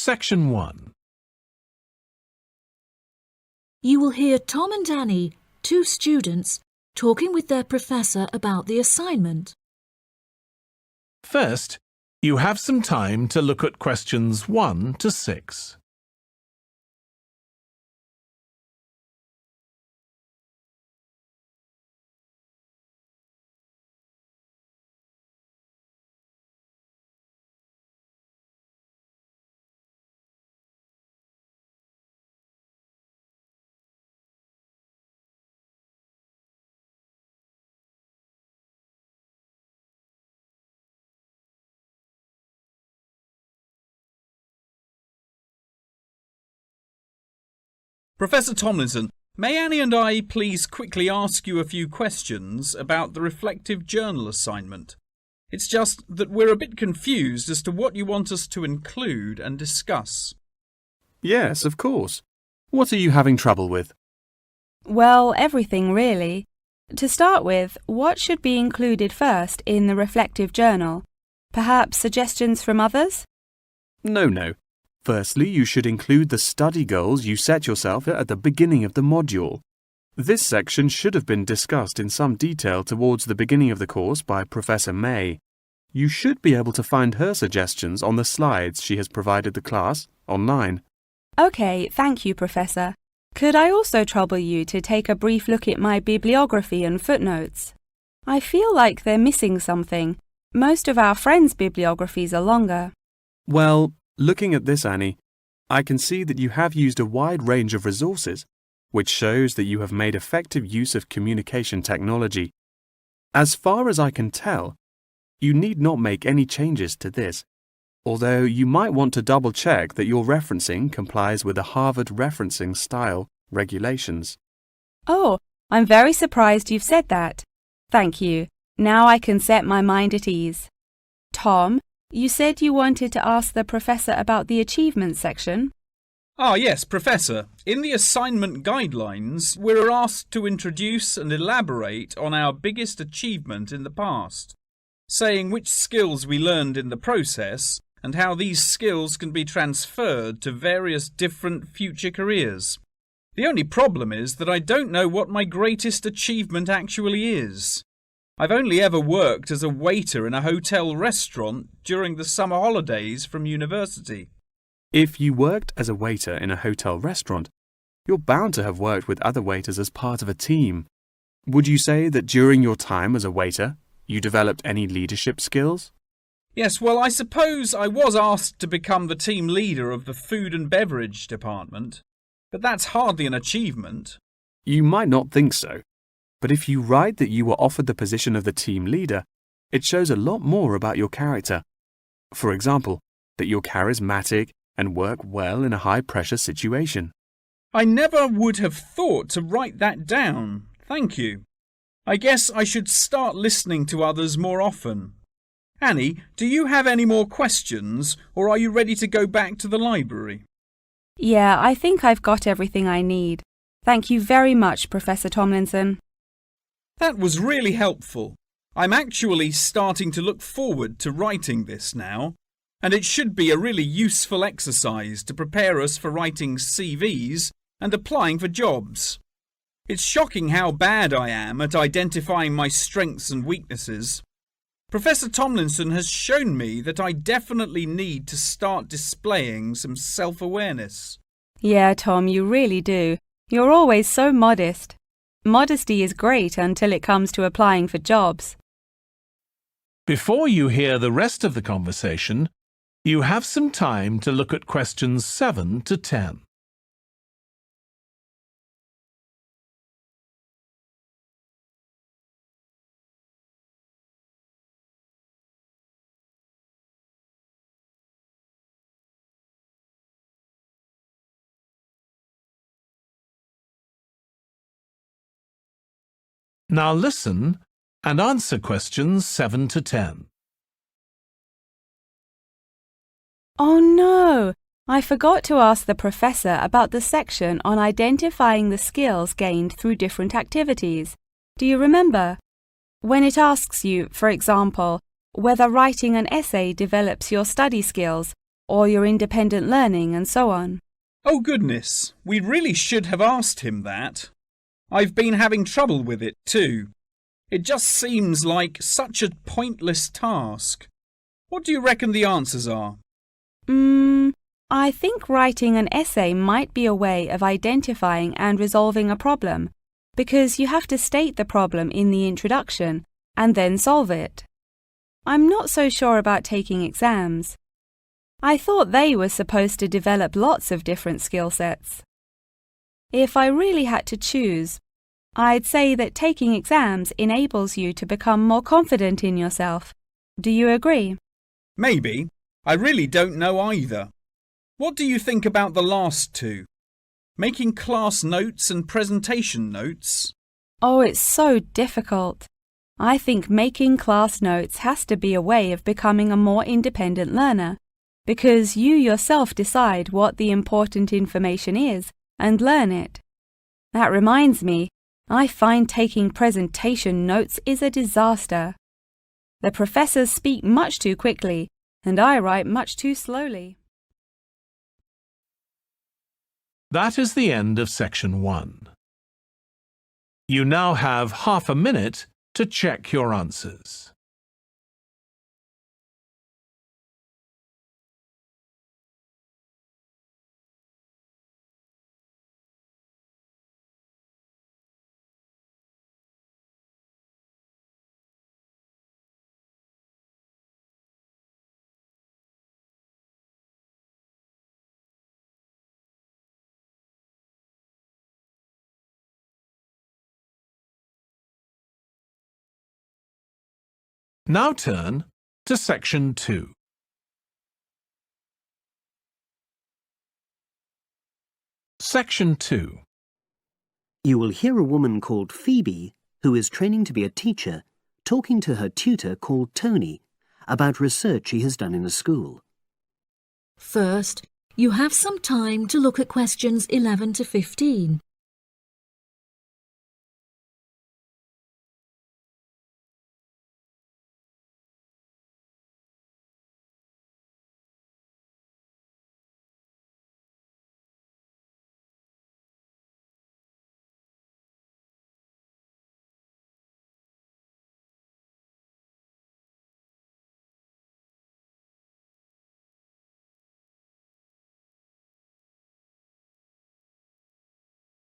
Section 1. You will hear Tom and Annie, two students, talking with their professor about the assignment. First, you have some time to look at questions 1 to 6. Professor Tomlinson, may Annie and I please quickly ask you a few questions about the reflective journal assignment? It's just that we're a bit confused as to what you want us to include and discuss. Yes, of course. What are you having trouble with? Well, everything really. To start with, what should be included first in the reflective journal? Perhaps suggestions from others? No. Firstly, you should include the study goals you set yourself at the beginning of the module. This section should have been discussed in some detail towards the beginning of the course by Professor May. You should be able to find her suggestions on the slides she has provided the class online. OK, thank you, Professor. Could I also trouble you to take a brief look at my bibliography and footnotes? I feel like they're missing something. Most of our friends' bibliographies are longer. Well, looking at this, Annie, I can see that you have used a wide range of resources, which shows that you have made effective use of communication technology. As far as I can tell, you need not make any changes to this, although you might want to double-check that your referencing complies with the Harvard Referencing Style regulations. Oh, I'm very surprised you've said that. Thank you. Now I can set my mind at ease. Tom, you said you wanted to ask the professor about the achievement section. Yes, Professor. In the assignment guidelines, we're asked to introduce and elaborate on our biggest achievement in the past, saying which skills we learned in the process and how these skills can be transferred to various different future careers. The only problem is that I don't know what my greatest achievement actually is. I've only ever worked as a waiter in a hotel restaurant during the summer holidays from university. If you worked as a waiter in a hotel restaurant, you're bound to have worked with other waiters as part of a team. Would you say that during your time as a waiter, you developed any leadership skills? Yes, well, I suppose I was asked to become the team leader of the food and beverage department, but that's hardly an achievement. You might not think so, but if you write that you were offered the position of the team leader, it shows a lot more about your character. For example, that you're charismatic and work well in a high-pressure situation. I never would have thought to write that down. Thank you. I guess I should start listening to others more often. Annie, do you have any more questions, or are you ready to go back to the library? Yeah, I think I've got everything I need. Thank you very much, Professor Tomlinson. That was really helpful. I'm actually starting to look forward to writing this now, and it should be a really useful exercise to prepare us for writing CVs and applying for jobs. It's shocking how bad I am at identifying my strengths and weaknesses. Professor Tomlinson has shown me that I definitely need to start displaying some self-awareness. Yeah, Tom, you really do. You're always so modest. Modesty is great until it comes to applying for jobs. Before you hear the rest of the conversation, you have some time to look at questions 7 to 10. Now listen and answer questions 7 to 10. Oh no! I forgot to ask the professor about the section on identifying the skills gained through different activities. Do you remember? When it asks you, for example, whether writing an essay develops your study skills, or your independent learning and so on. Oh goodness, we really should have asked him that. I've been having trouble with it too. It just seems like such a pointless task. What do you reckon the answers are? I think writing an essay might be a way of identifying and resolving a problem, because you have to state the problem in the introduction and then solve it. I'm not so sure about taking exams. I thought they were supposed to develop lots of different skill sets. If I really had to choose, I'd say that taking exams enables you to become more confident in yourself. Do you agree? Maybe. I really don't know either. What do you think about the last two? Making class notes and presentation notes? Oh, it's so difficult. I think making class notes has to be a way of becoming a more independent learner, because you yourself decide what the important information is and learn it. That reminds me, I find taking presentation notes is a disaster. The professors speak much too quickly, and I write much too slowly. That is the end of section 1. You now have half a minute to check your answers. Now turn to section 2. Section 2. You will hear a woman called Phoebe, who is training to be a teacher, talking to her tutor called Tony about research he has done in a school. First, you have some time to look at questions 11 to 15.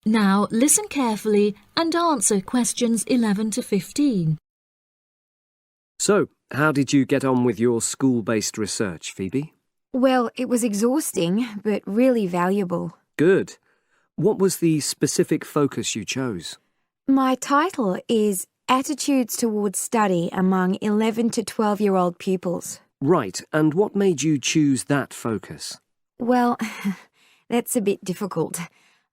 Now listen carefully and answer questions 11 to 15. So, how did you get on with your school-based research, Phoebe? Well, it was exhausting, but really valuable. Good. What was the specific focus you chose? My title is Attitudes Towards Study Among 11 to 12-year-old Pupils. Right, and what made you choose that focus? Well, that's a bit difficult.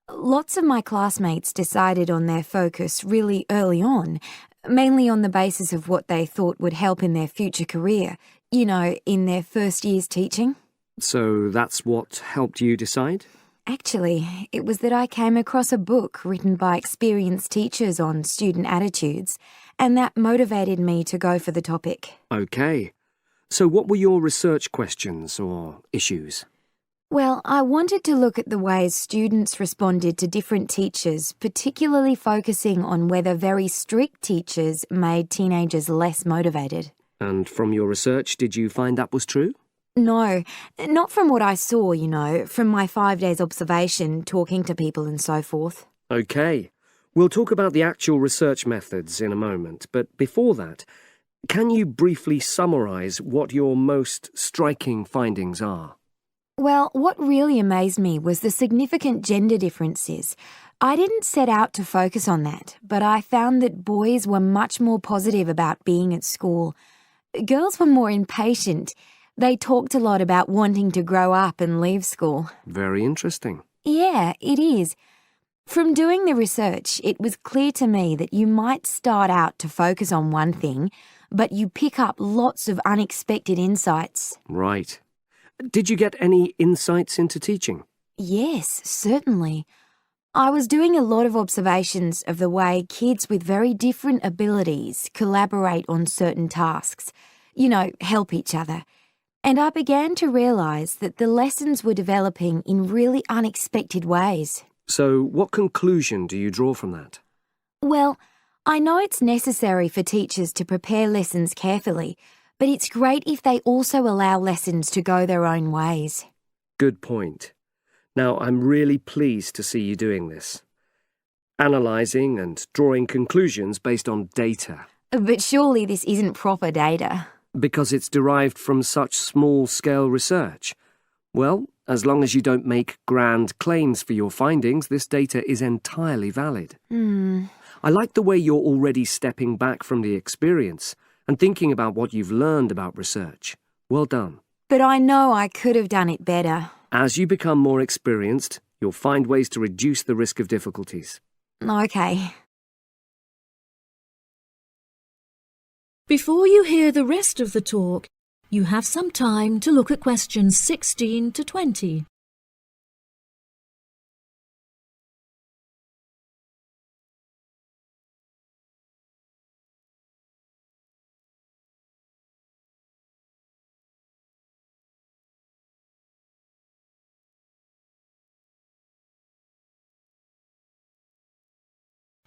Lots of my classmates decided on their focus really early on, mainly on the basis of what they thought would help in their future career, in their first year's teaching. So that's what helped you decide? Actually, it was that I came across a book written by experienced teachers on student attitudes, and that motivated me to go for the topic. OK. So what were your research questions or issues? Well, I wanted to look at the ways students responded to different teachers, particularly focusing on whether very strict teachers made teenagers less motivated. And from your research, did you find that was true? No, not from what I saw, from my 5 days observation, talking to people and so forth. OK. We'll talk about the actual research methods in a moment, but before that, can you briefly summarise what your most striking findings are? Well, what really amazed me was the significant gender differences. I didn't set out to focus on that, but I found that boys were much more positive about being at school. Girls were more impatient. They talked a lot about wanting to grow up and leave school. Very interesting. Yeah, it is. From doing the research, it was clear to me that you might start out to focus on one thing, but you pick up lots of unexpected insights. Right. Did you get any insights into teaching? Yes, certainly. I was doing a lot of observations of the way kids with very different abilities collaborate on certain tasks. Help each other. And I began to realise that the lessons were developing in really unexpected ways. So, what conclusion do you draw from that? Well, I know it's necessary for teachers to prepare lessons carefully, but it's great if they also allow lessons to go their own ways. Good point. Now, I'm really pleased to see you doing this. Analysing and drawing conclusions based on data. But surely this isn't proper data. Because it's derived from such small-scale research. Well, as long as you don't make grand claims for your findings, this data is entirely valid. I like the way you're already stepping back from the experience and thinking about what you've learned about research. Well done. But I know I could have done it better. As you become more experienced, you'll find ways to reduce the risk of difficulties. Okay. Before you hear the rest of the talk, you have some time to look at questions 16 to 20.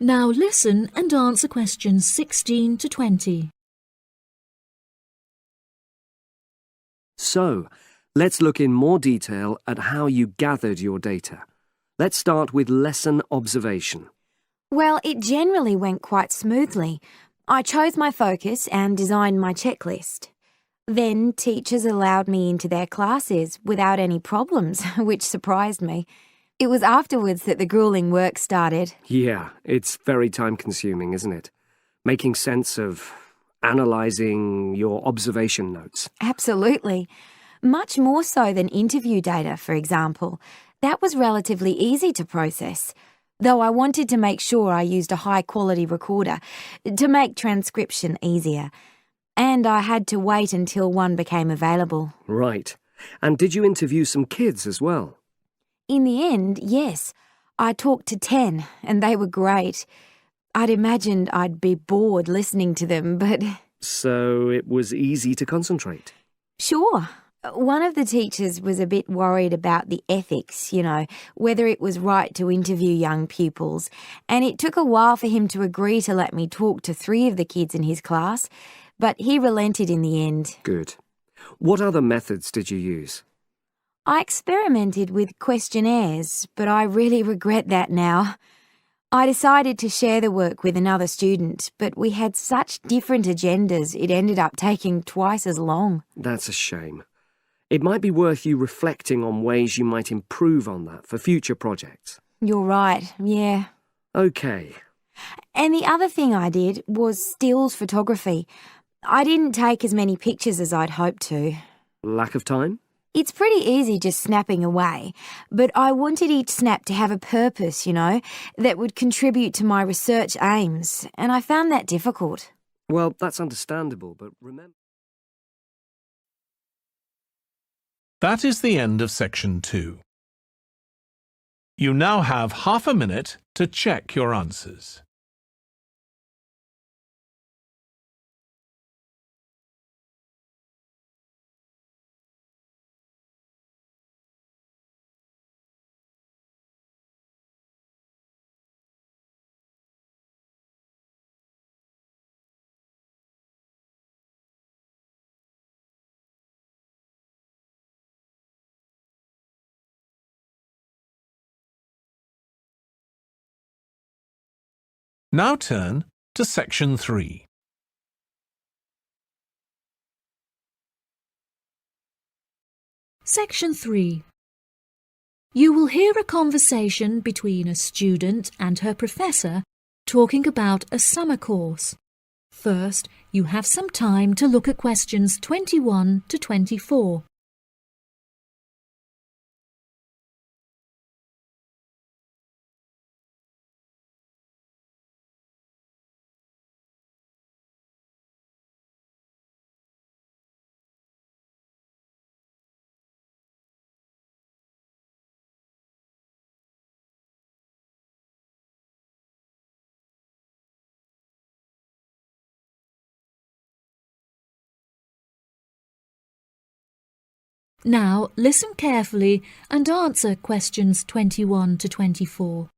Now listen and answer questions 16 to 20. So, let's look in more detail at how you gathered your data. Let's start with lesson observation. Well, it generally went quite smoothly. I chose my focus and designed my checklist. Then teachers allowed me into their classes without any problems, which surprised me. It was afterwards that the grueling work started. Yeah, it's very time-consuming, isn't it? Making sense of analysing your observation notes. Absolutely. Much more so than interview data, for example. That was relatively easy to process, though I wanted to make sure I used a high-quality recorder to make transcription easier. And I had to wait until one became available. Right. And did you interview some kids as well? In the end, yes. I talked to 10, and they were great. I'd imagined I'd be bored listening to them, but... So it was easy to concentrate? Sure. One of the teachers was a bit worried about the ethics, whether it was right to interview young pupils, and it took a while for him to agree to let me talk to 3 of the kids in his class, but he relented in the end. Good. What other methods did you use? I experimented with questionnaires, but I really regret that now. I decided to share the work with another student, but we had such different agendas it ended up taking twice as long. That's a shame. It might be worth you reflecting on ways you might improve on that for future projects. You're right, yeah. Okay. And the other thing I did was stills photography. I didn't take as many pictures as I'd hoped to. Lack of time? It's pretty easy just snapping away, but I wanted each snap to have a purpose, that would contribute to my research aims, and I found that difficult. Well, that's understandable, but remember... That is the end of section 2. You now have half a minute to check your answers. Now turn to section 3. Section 3. You will hear a conversation between a student and her professor talking about a summer course. First, you have some time to look at questions 21 to 24. Now listen carefully and answer questions 21 to 24.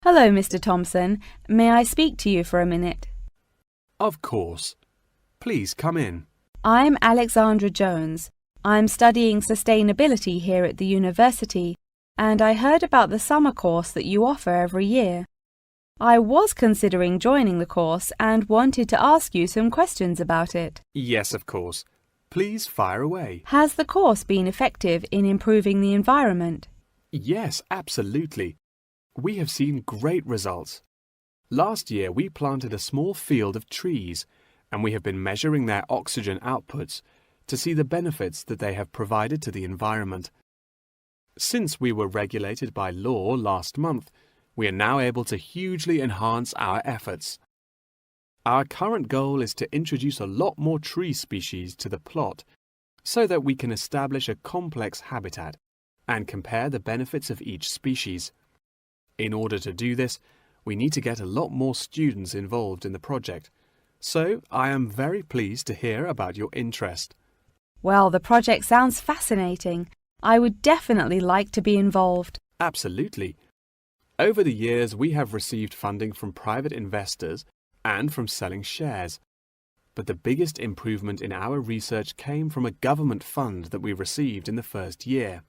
Hello, Mr. Thompson. May I speak to you for a minute? Of course. Please come in. I'm Alexandra Jones. I'm studying sustainability here at the university, and I heard about the summer course that you offer every year. I was considering joining the course and wanted to ask you some questions about it. Yes, of course. Please fire away. Has the course been effective in improving the environment? Yes, absolutely. We have seen great results. Last year we planted a small field of trees, and we have been measuring their oxygen outputs to see the benefits that they have provided to the environment. Since we were regulated by law last month, we are now able to hugely enhance our efforts. Our current goal is to introduce a lot more tree species to the plot so that we can establish a complex habitat and compare the benefits of each species. In order to do this, we need to get a lot more students involved in the project. So I am very pleased to hear about your interest. Well, the project sounds fascinating. I would definitely like to be involved. Absolutely. Over the years, we have received funding from private investors and from selling shares. But the biggest improvement in our research came from a government fund that we received in the first year.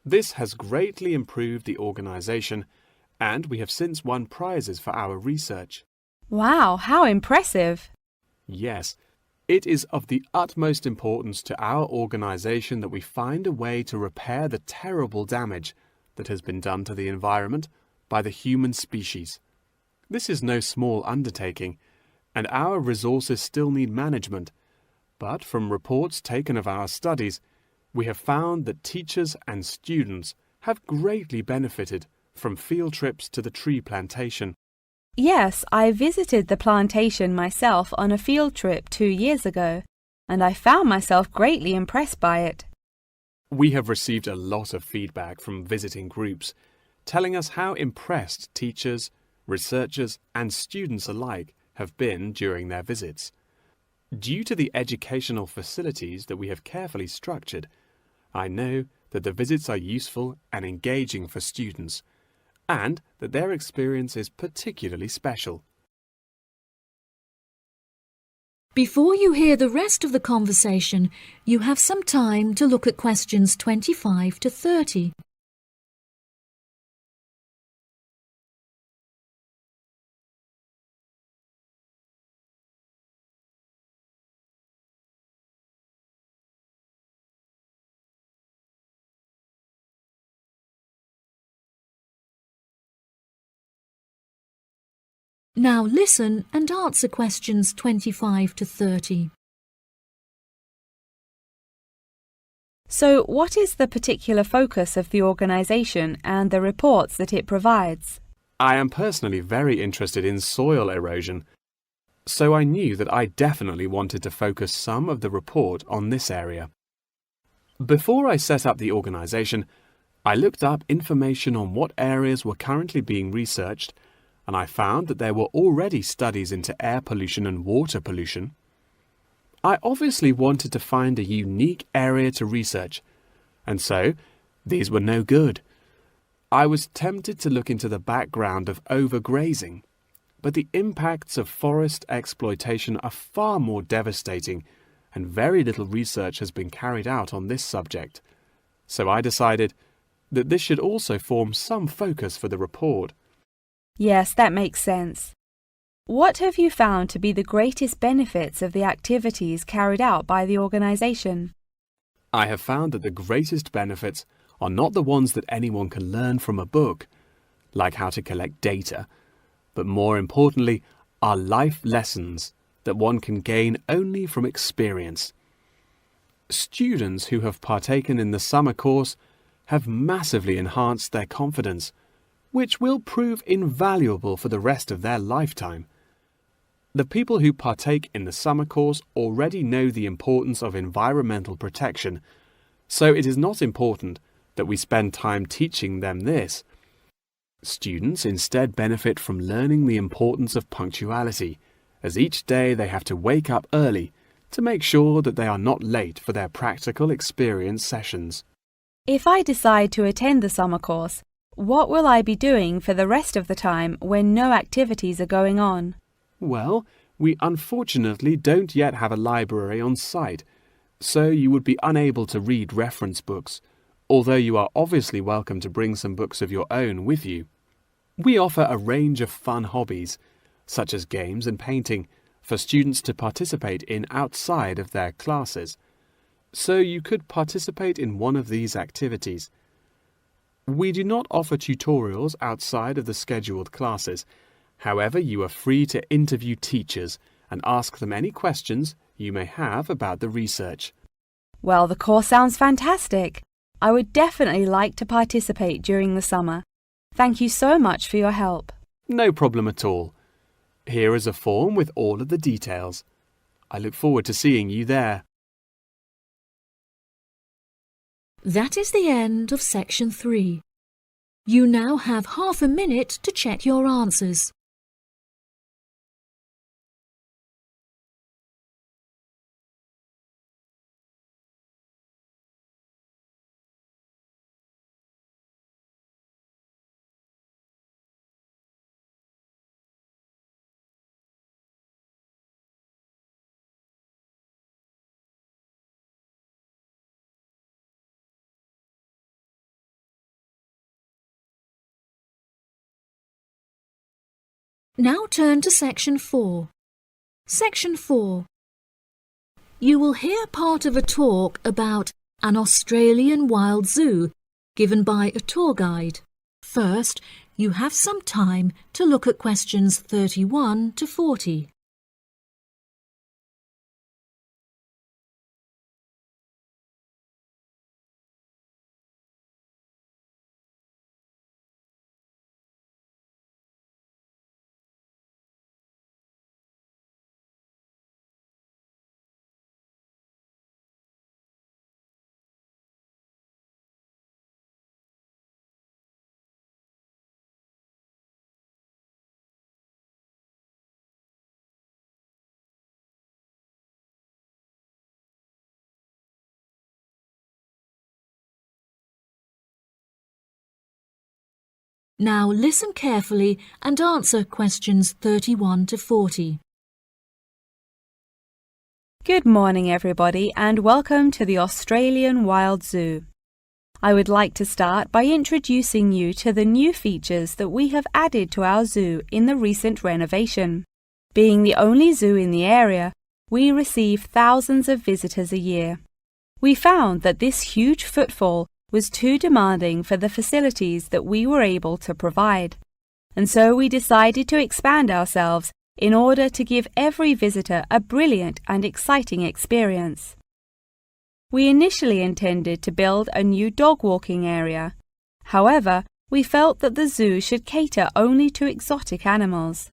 This has greatly improved the organization, and we have since won prizes for our research. Wow, how impressive! Yes, it is of the utmost importance to our organization that we find a way to repair the terrible damage that has been done to the environment by the human species. This is no small undertaking, and our resources still need management. But from reports taken of our studies, we have found that teachers and students have greatly benefited from field trips to the tree plantation. Yes, I visited the plantation myself on a field trip 2 years ago, and I found myself greatly impressed by it. We have received a lot of feedback from visiting groups, telling us how impressed teachers, researchers, and students alike have been during their visits. Due to the educational facilities that we have carefully structured, I know that the visits are useful and engaging for students, and that their experience is particularly special. Before you hear the rest of the conversation, you have some time to look at questions 25 to 30. Now listen and answer questions 25 to 30. So, what is the particular focus of the organisation and the reports that it provides? I am personally very interested in soil erosion, so I knew that I definitely wanted to focus some of the report on this area. Before I set up the organisation, I looked up information on what areas were currently being researched, and I found that there were already studies into air pollution and water pollution. I obviously wanted to find a unique area to research, and so these were no good. I was tempted to look into the background of overgrazing, but the impacts of forest exploitation are far more devastating, and very little research has been carried out on this subject. So I decided that this should also form some focus for the report. Yes, that makes sense. What have you found to be the greatest benefits of the activities carried out by the organisation? I have found that the greatest benefits are not the ones that anyone can learn from a book, like how to collect data, but more importantly are life lessons that one can gain only from experience. Students who have partaken in the summer course have massively enhanced their confidence, which will prove invaluable for the rest of their lifetime. The people who partake in the summer course already know the importance of environmental protection, so it is not important that we spend time teaching them this. Students instead benefit from learning the importance of punctuality, as each day they have to wake up early to make sure that they are not late for their practical experience sessions. If I decide to attend the summer course, what will I be doing for the rest of the time when no activities are going on? Well, we unfortunately don't yet have a library on site, so you would be unable to read reference books, although you are obviously welcome to bring some books of your own with you. We offer a range of fun hobbies, such as games and painting, for students to participate in outside of their classes, so you could participate in one of these activities. We do not offer tutorials outside of the scheduled classes. However, you are free to interview teachers and ask them any questions you may have about the research. Well, the course sounds fantastic. I would definitely like to participate during the summer. Thank you so much for your help. No problem at all. Here is a form with all of the details. I look forward to seeing you there. That is the end of section 3. You now have half a minute to check your answers. Now turn to section 4. Section 4. You will hear part of a talk about an Australian wild zoo given by a tour guide. First, you have some time to look at questions 31 to 40. Now listen carefully and answer questions 31 to 40. Good morning, everybody, and welcome to the Australian Wild Zoo. I would like to start by introducing you to the new features that we have added to our zoo in the recent renovation. Being the only zoo in the area, we receive thousands of visitors a year. We found that this huge footfall was too demanding for the facilities that we were able to provide, and so we decided to expand ourselves in order to give every visitor a brilliant and exciting experience. We initially intended to build a new dog walking area. However, we felt that the zoo should cater only to exotic animals.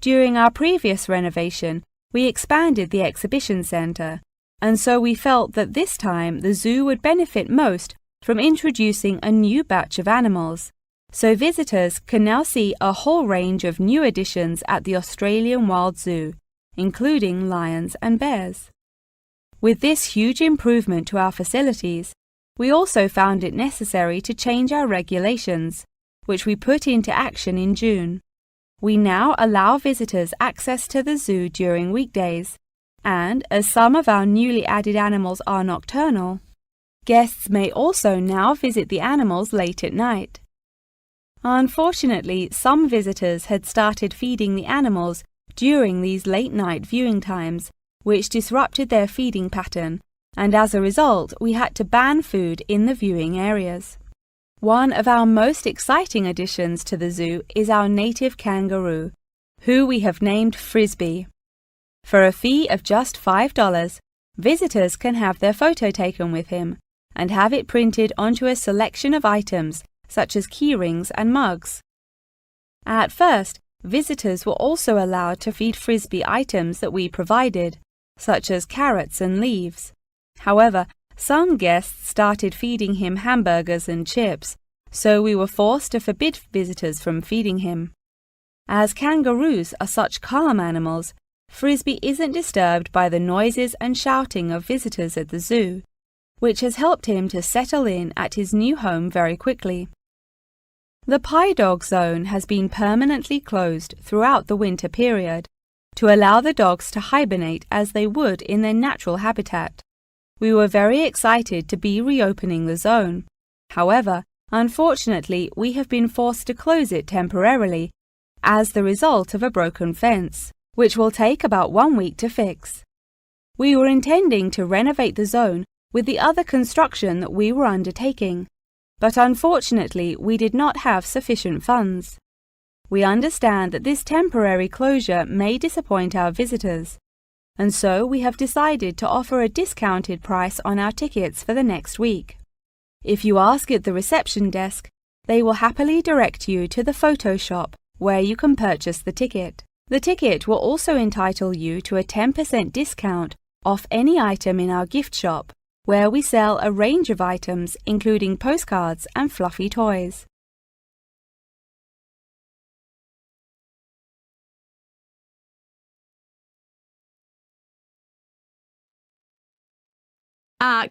During our previous renovation, we expanded the exhibition centre, and so we felt that this time the zoo would benefit most from introducing a new batch of animals, so visitors can now see a whole range of new additions at the Australian Wild Zoo, including lions and bears. With this huge improvement to our facilities, we also found it necessary to change our regulations, which we put into action in June. We now allow visitors access to the zoo during weekdays, and as some of our newly added animals are nocturnal, guests may also now visit the animals late at night. Unfortunately, some visitors had started feeding the animals during these late-night viewing times, which disrupted their feeding pattern, and as a result, we had to ban food in the viewing areas. One of our most exciting additions to the zoo is our native kangaroo, who we have named Frisbee. For a fee of just $5, visitors can have their photo taken with him and have it printed onto a selection of items such as keyrings and mugs. At first, visitors were also allowed to feed Frisbee items that we provided, such as carrots and leaves. However, some guests started feeding him hamburgers and chips, so we were forced to forbid visitors from feeding him. As kangaroos are such calm animals, Frisbee isn't disturbed by the noises and shouting of visitors at the zoo, which has helped him to settle in at his new home very quickly. The Pie Dog Zone has been permanently closed throughout the winter period to allow the dogs to hibernate as they would in their natural habitat. We were very excited to be reopening the zone. However, unfortunately, we have been forced to close it temporarily as the result of a broken fence, which will take about 1 week to fix. We were intending to renovate the zone with the other construction that we were undertaking, but unfortunately we did not have sufficient funds. We understand that this temporary closure may disappoint our visitors, and so we have decided to offer a discounted price on our tickets for the next week. If you ask at the reception desk, they will happily direct you to the photo shop where you can purchase the ticket. The ticket will also entitle you to a 10% discount off any item in our gift shop, where we sell a range of items including postcards and fluffy toys.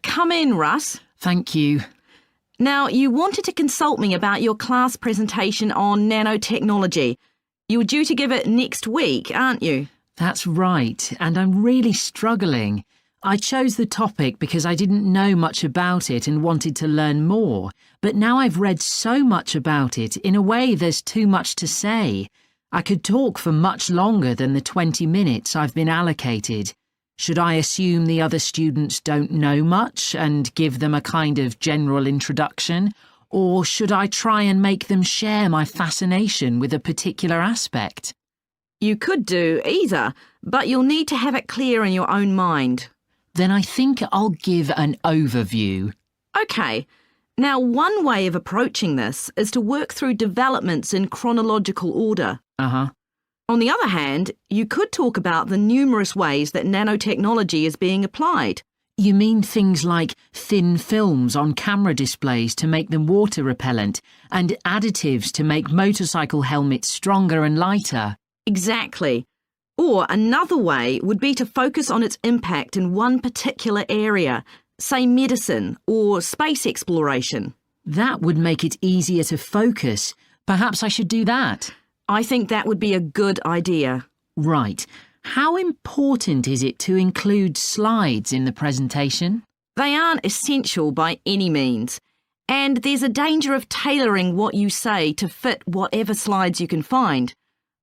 Come in, Russ. Thank you. Now, you wanted to consult me about your class presentation on nanotechnology. You were due to give it next week, aren't you? That's right, and I'm really struggling. I chose the topic because I didn't know much about it and wanted to learn more, but now I've read so much about it, in a way there's too much to say. I could talk for much longer than the 20 minutes I've been allocated. Should I assume the other students don't know much and give them a kind of general introduction? Or should I try and make them share my fascination with a particular aspect? You could do either, but you'll need to have it clear in your own mind. Then I think I'll give an overview. OK. Now, one way of approaching this is to work through developments in chronological order. Uh-huh. On the other hand, you could talk about the numerous ways that nanotechnology is being applied. You mean things like thin films on camera displays to make them water repellent and additives to make motorcycle helmets stronger and lighter? Exactly. Or another way would be to focus on its impact in one particular area, say medicine or space exploration. That would make it easier to focus. Perhaps I should do that. I think that would be a good idea. Right. How important is it to include slides in the presentation? They aren't essential by any means, and there's a danger of tailoring what you say to fit whatever slides you can find.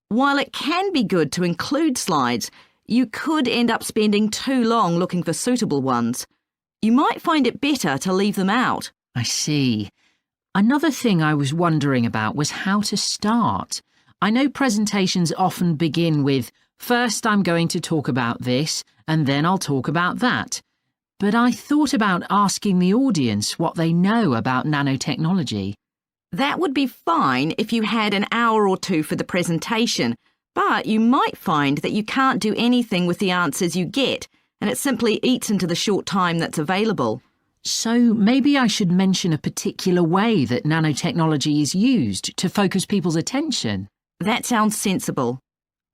While it can be good to include slides, you could end up spending too long looking for suitable ones. You might find it better to leave them out. I see. Another thing I was wondering about was how to start. I know presentations often begin with, first I'm going to talk about this, and then I'll talk about that. But I thought about asking the audience what they know about nanotechnology. That would be fine if you had an hour or two for the presentation, but you might find that you can't do anything with the answers you get, and it simply eats into the short time that's available. So maybe I should mention a particular way that nanotechnology is used to focus people's attention. That sounds sensible.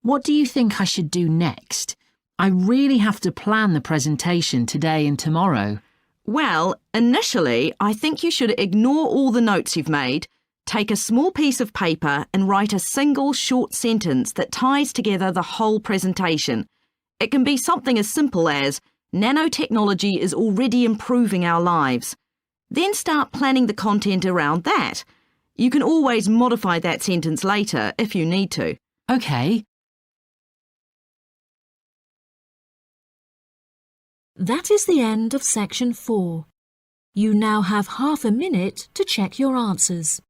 What do you think I should do next? I really have to plan the presentation today and tomorrow. Well, initially, I think you should ignore all the notes you've made, take a small piece of paper and write a single short sentence that ties together the whole presentation. It can be something as simple as, nanotechnology is already improving our lives. Then start planning the content around that. You can always modify that sentence later if you need to. OK. That is the end of section 4. You now have half a minute to check your answers.